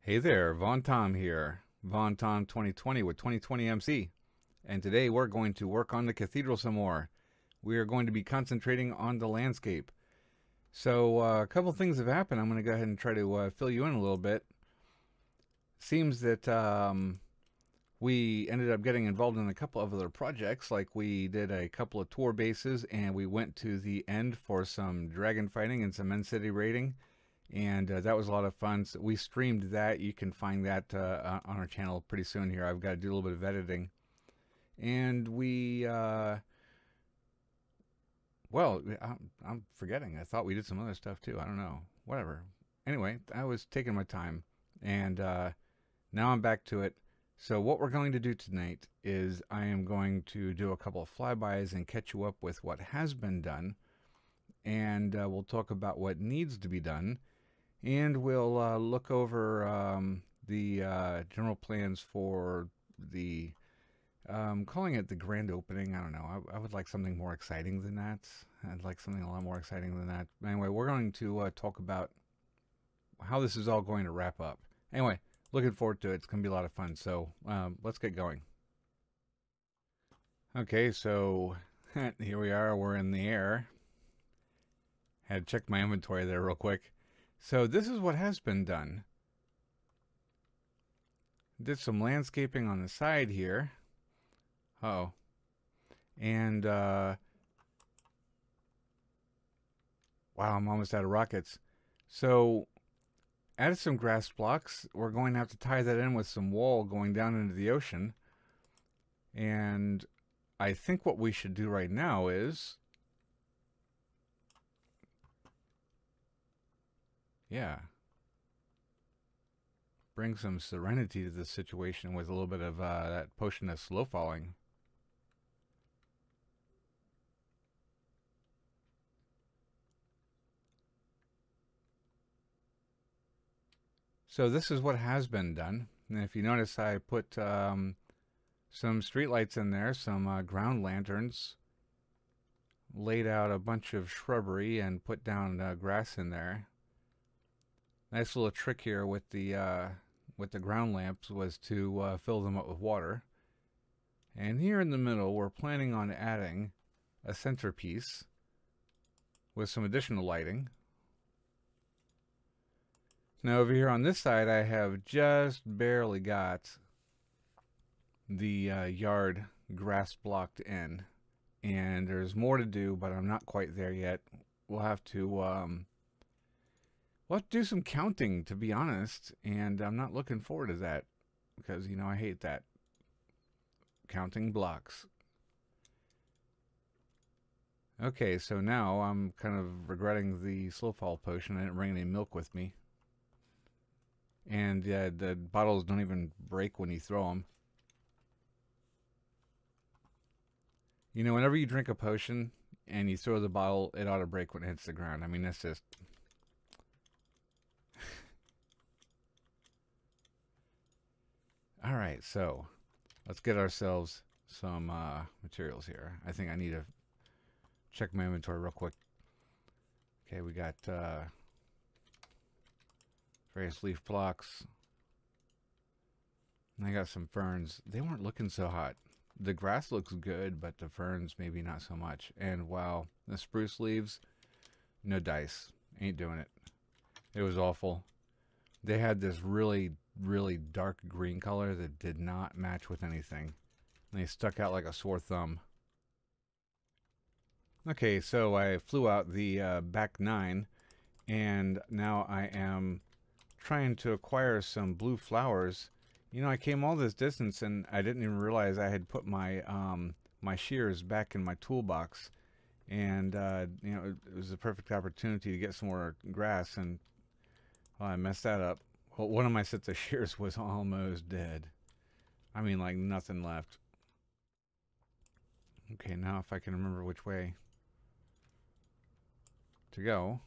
Hey there, Von Tom here. Von Tom 2020 with 2020 MC. And today we're going to work on the cathedral some more. We are going to be concentrating on the landscape. So a couple things have happened. I'm going to go ahead and try to fill you in a little bit. Seems that we ended up getting involved in a couple of other projects, like we did a couple of tour bases and we went to the end for some dragon fighting and some end city raiding. And that was a lot of fun. So we streamed that. You can find that on our channel pretty soon here. I've got to do a little bit of editing. And I'm forgetting. I thought we did some other stuff too. I don't know. Whatever. Anyway, I was taking my time. And now I'm back to it. So what we're going to do tonight is I am going to do a couple of flybys and catch you up with what has been done. And we'll talk about what needs to be done. And we'll look over the general plans for the, calling it the grand opening. I don't know. I would like something more exciting than that. I'd like something a lot more exciting than that. Anyway, we're going to talk about how this is all going to wrap up. Anyway, looking forward to it. It's going to be a lot of fun. So let's get going. Okay, so here we are. We're in the air. Had to check my inventory there real quick. So this is what has been done. Did some landscaping on the side here. Oh. And, wow, I'm almost out of rockets. So, added some grass blocks. We're going to have to tie that in with some wall going down into the ocean. And I think what we should do right now is... yeah. Bring some serenity to this situation with a little bit of that potion of slow falling. So this is what has been done. And if you notice, I put some streetlights in there, some ground lanterns, laid out a bunch of shrubbery and put down grass in there. Nice little trick here with the ground lamps was to fill them up with water. And here in the middle, we're planning on adding a centerpiece with some additional lighting. Now over here on this side, I have just barely got the yard grass blocked in. And there's more to do, but I'm not quite there yet. We'll have to do some counting, to be honest, and I'm not looking forward to that because, you know, I hate that. Counting blocks. Okay, so now I'm kind of regretting the slow fall potion. I didn't bring any milk with me. And the bottles don't even break when you throw them. You know, whenever you drink a potion and you throw the bottle, it ought to break when it hits the ground. I mean, that's just... All right, so let's get ourselves some materials here. I think I need to check my inventory real quick. Okay, we got various leaf blocks. And I got some ferns. They weren't looking so hot. The grass looks good, but the ferns maybe not so much. And wow, the spruce leaves, no dice. Ain't doing it. It was awful. They had this really dark green color that did not match with anything. And they stuck out like a sore thumb. Okay, so I flew out the back 9, and now I am trying to acquire some blue flowers. You know, I came all this distance and I didn't even realize I had put my my shears back in my toolbox. And you know, it was a perfect opportunity to get some more grass, and well, I messed that up. Well, one of my sets of shears was almost dead. I mean, like nothing left. Okay, now if I can remember which way to go.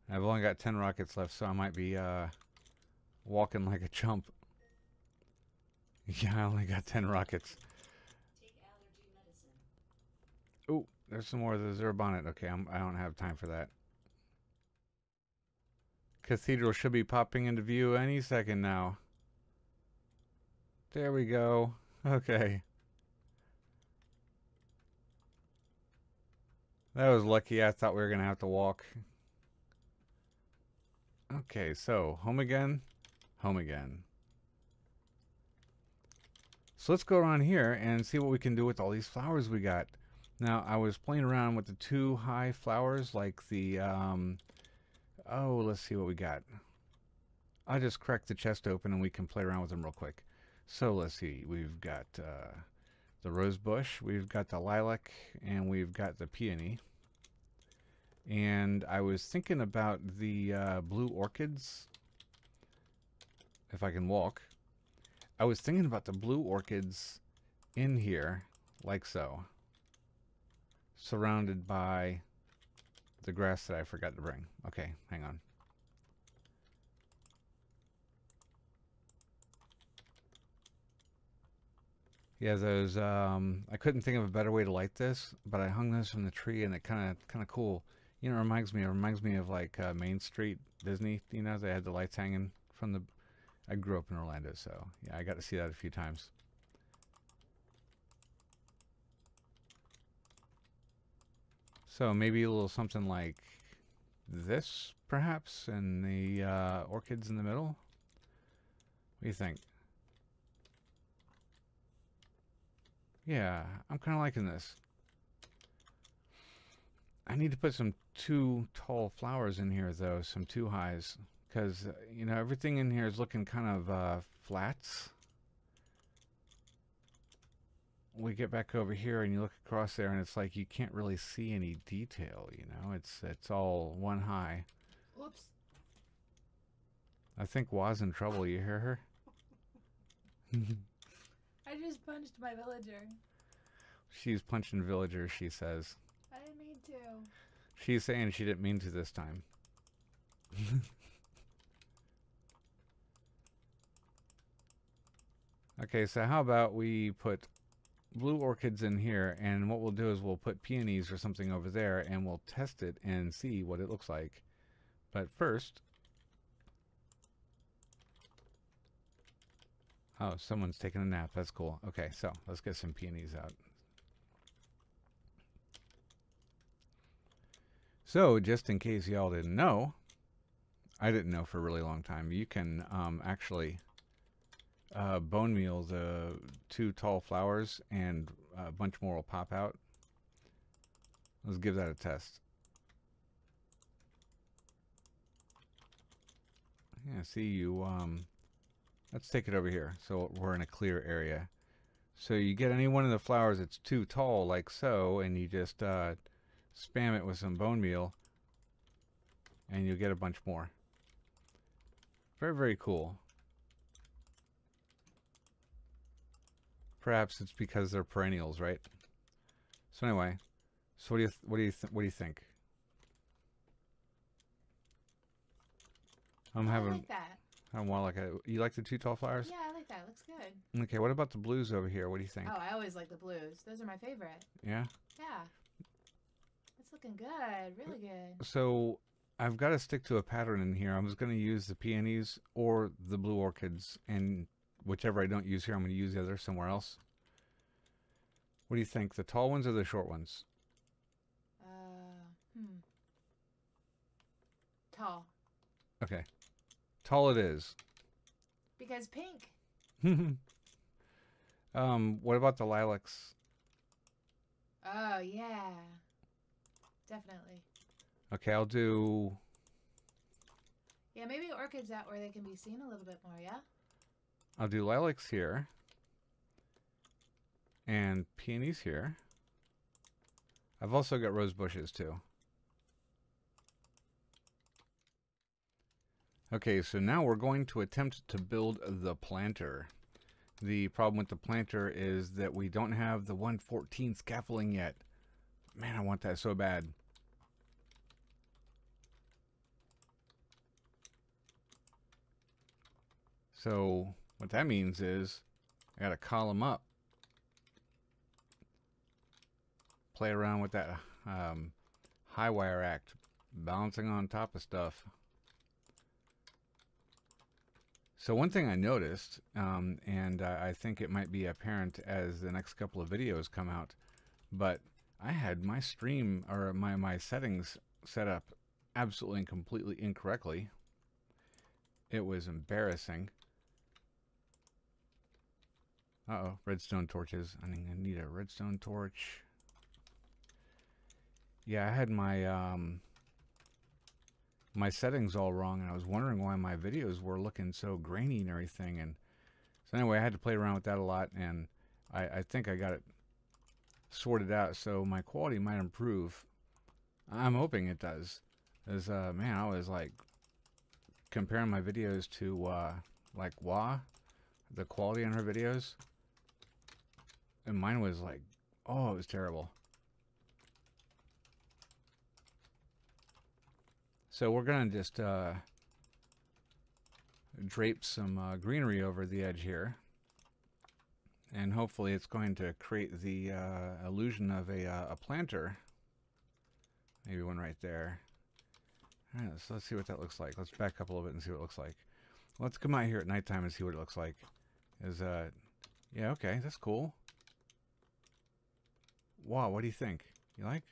I've only got 10 rockets left, so I might be walking like a chump. Yeah, I only got 10 rockets. Take allergy medicine. Oh, there's some more of the Zero Bonnet. Okay, I don't have time for that. Cathedral should be popping into view any second now. There we go. Okay. That was lucky. I thought we were going to have to walk. Okay, so home again. Home again. So let's go around here and see what we can do with all these flowers we got. Now, I was playing around with the 2 high flowers, like the, oh, let's see what we got. I'll just crack the chest open and we can play around with them real quick. So let's see, we've got the rose bush, we've got the lilac, and we've got the peony. And I was thinking about the blue orchids, if I can walk. I was thinking about the blue orchids in here, like so, surrounded by the grass that I forgot to bring. Okay, hang on. Yeah, those, I couldn't think of a better way to light this, but I hung those from the tree and it kind of cool. You know, it reminds me of like Main Street Disney, you know, they had the lights hanging from the, I grew up in Orlando, so yeah, I got to see that a few times. So maybe a little something like this, perhaps, and the orchids in the middle. What do you think? Yeah, I'm kind of liking this. I need to put some 2 tall flowers in here, though, some 2 highs, because, you know, everything in here is looking kind of flats. We get back over here and you look across there and it's like you can't really see any detail, you know, it's all 1 high. Whoops. I think Wa's in trouble. You hear her? I just punched my villager. She's punching villagers, she says. I didn't mean to. She's saying she didn't mean to this time. Okay, so how about we put blue orchids in here, and what we'll do is we'll put peonies or something over there, and we'll test it and see what it looks like. But first... Oh, someone's taking a nap. That's cool. Okay, so let's get some peonies out. So, just in case y'all didn't know, I didn't know for a really long time, you can actually bone meal the 2 tall flowers and a bunch more will pop out. Let's give that a test. Yeah, see you, let's take it over here so we're in a clear area. So you get any one of the flowers that's too tall, like so, and you just spam it with some bone meal and you'll get a bunch more. Very, very cool. Perhaps it's because they're perennials, right? So anyway, so what do you think? I like that. I want like a. You like the 2 tall flowers? Yeah, I like that. Looks good. Okay, what about the blues over here? What do you think? Oh, I always like the blues. Those are my favorite. Yeah. Yeah. It's looking good. Really good. So I've got to stick to a pattern in here. I was going to use the peonies or the blue orchids, and whichever I don't use here, I'm going to use the other somewhere else. What do you think? The tall ones or the short ones? Tall. Okay. Tall it is. Because pink. What about the lilacs? Oh, yeah. Definitely. Okay, I'll do... Yeah, maybe orchids out where they can be seen a little bit more, yeah? I'll do lilacs here. And peonies here. I've also got rose bushes too. Okay, so now we're going to attempt to build the planter. The problem with the planter is that we don't have the 114 scaffolding yet. Man, I want that so bad. So what that means is I gotta column up. Play around with that high wire act, balancing on top of stuff. So one thing I noticed, and I think it might be apparent as the next couple of videos come out, but I had my stream or my settings set up absolutely and completely incorrectly. It was embarrassing. Uh-oh, redstone torches. I need a redstone torch. Yeah, I had my settings all wrong, and I was wondering why my videos were looking so grainy and everything. And so anyway, I had to play around with that a lot, and I think I got it sorted out, so my quality might improve. I'm hoping it does. As man, I was like comparing my videos to like Wah, the quality on her videos, and mine was like, oh, it was terrible. So we're gonna just drape some greenery over the edge here, and hopefully it's going to create the illusion of a planter. Maybe one right there. All right, so let's see what that looks like. Let's back up a little bit and see what it looks like. Let's come out here at nighttime and see what it looks like. Yeah, okay, that's cool. Wow, what do you think? You like?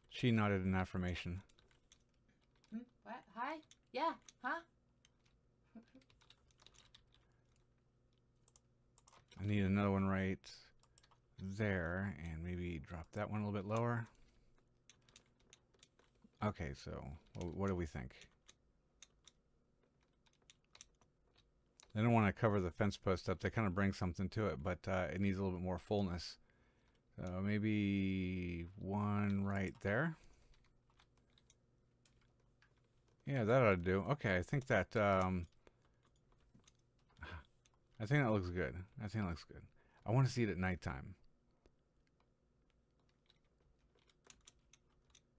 She nodded in affirmation. What? Hi? Yeah. Huh? I need another one right there, and maybe drop that one a little bit lower. Okay, so what do we think? I don't want to cover the fence post up. They kind of bring something to it, but it needs a little bit more fullness. So maybe one right there. Yeah, that ought to do. Okay, I think that looks good. I think that looks good. I want to see it at nighttime.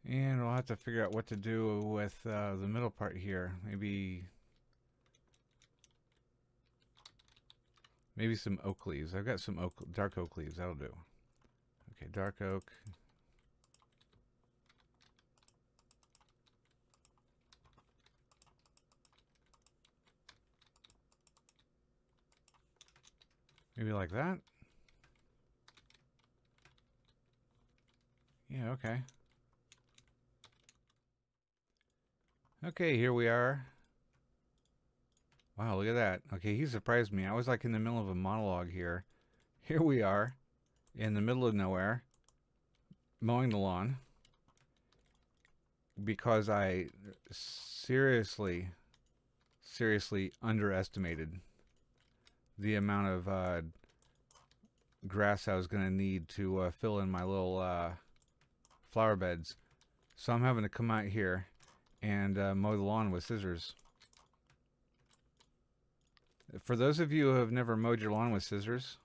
And we'll have to figure out what to do with the middle part here. Maybe some oak leaves. I've got some dark oak leaves. That'll do. Okay, dark oak. Maybe like that. Yeah, okay. Okay, here we are. Wow, look at that. Okay, he surprised me. I was like in the middle of a monologue here. Here we are, in the middle of nowhere, mowing the lawn. Because I seriously underestimated the amount of grass I was going to need to fill in my little flower beds. So I'm having to come out here and mow the lawn with scissors. For those of you who have never mowed your lawn with scissors,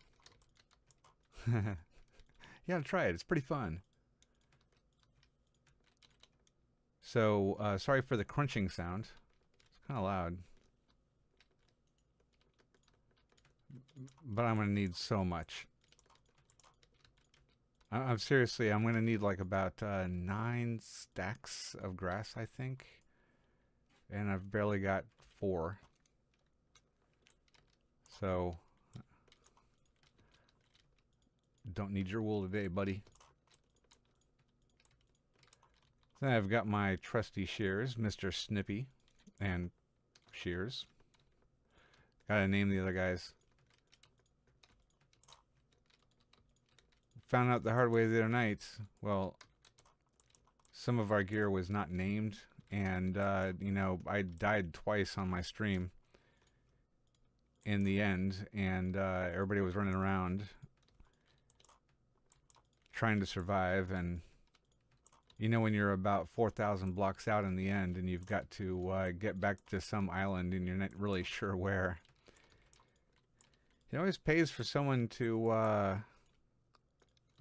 you gotta try it. It's pretty fun. So, sorry for the crunching sound. It's kind of loud. But I'm going to need so much. I'm seriously, I'm going to need like about 9 stacks of grass, I think. And I've barely got 4. So, don't need your wool today, buddy. Then I've got my trusty shears, Mr. Snippy and Shears. Gotta name the other guys. Found out the hard way the other night. Well, some of our gear was not named, and you know, I died twice on my stream in the end, and everybody was running around trying to survive. And you know, when you're about 4,000 blocks out in the end and you've got to get back to some island and you're not really sure where, it always pays for someone to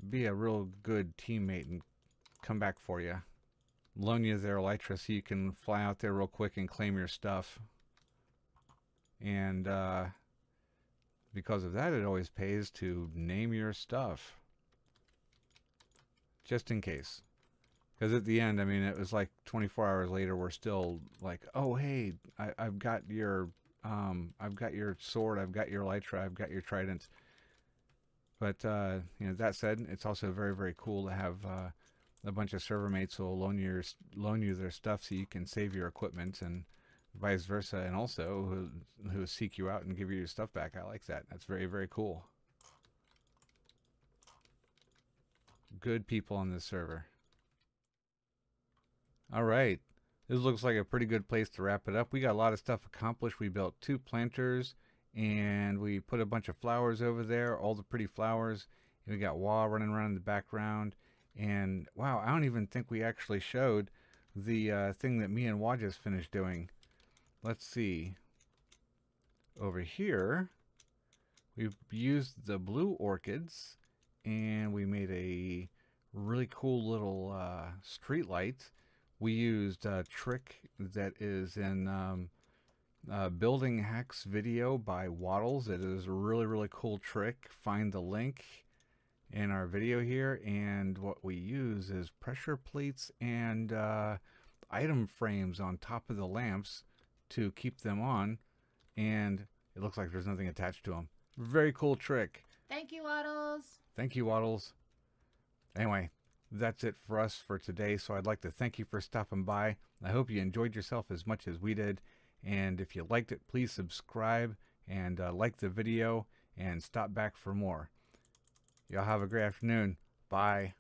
be a real good teammate and come back for you. Loan you their elytra so you can fly out there real quick and claim your stuff. And because of that, it always pays to name your stuff. Just in case. Because at the end, I mean, it was like 24 hours later, we're still like, oh, hey, I've got your sword, I've got your elytra, I've got your trident. But, you know, that said, it's also very, very cool to have a bunch of server mates who will loan you their stuff so you can save your equipment and vice versa. And also who seek you out and give you your stuff back. I like that. That's very, very cool. Good people on this server. All right. This looks like a pretty good place to wrap it up. We got a lot of stuff accomplished. We built 2 planters and we put a bunch of flowers over there, all the pretty flowers. And we got Wah running around in the background. And wow, I don't even think we actually showed the thing that me and Wah just finished doing. Let's see. Over here, we've used the blue orchids and we made a really cool little street light. We used a trick that is in Building Hacks video by Waddles. It is a really, really cool trick. Find the link in our video here. And what we use is pressure plates and item frames on top of the lamps to keep them on. And it looks like there's nothing attached to them. Very cool trick. Thank you, Waddles. Thank you, Waddles. Anyway, that's it for us for today. So I'd like to thank you for stopping by. I hope you enjoyed yourself as much as we did. And if you liked it, please subscribe and like the video and stop back for more. Y'all have a great afternoon. Bye.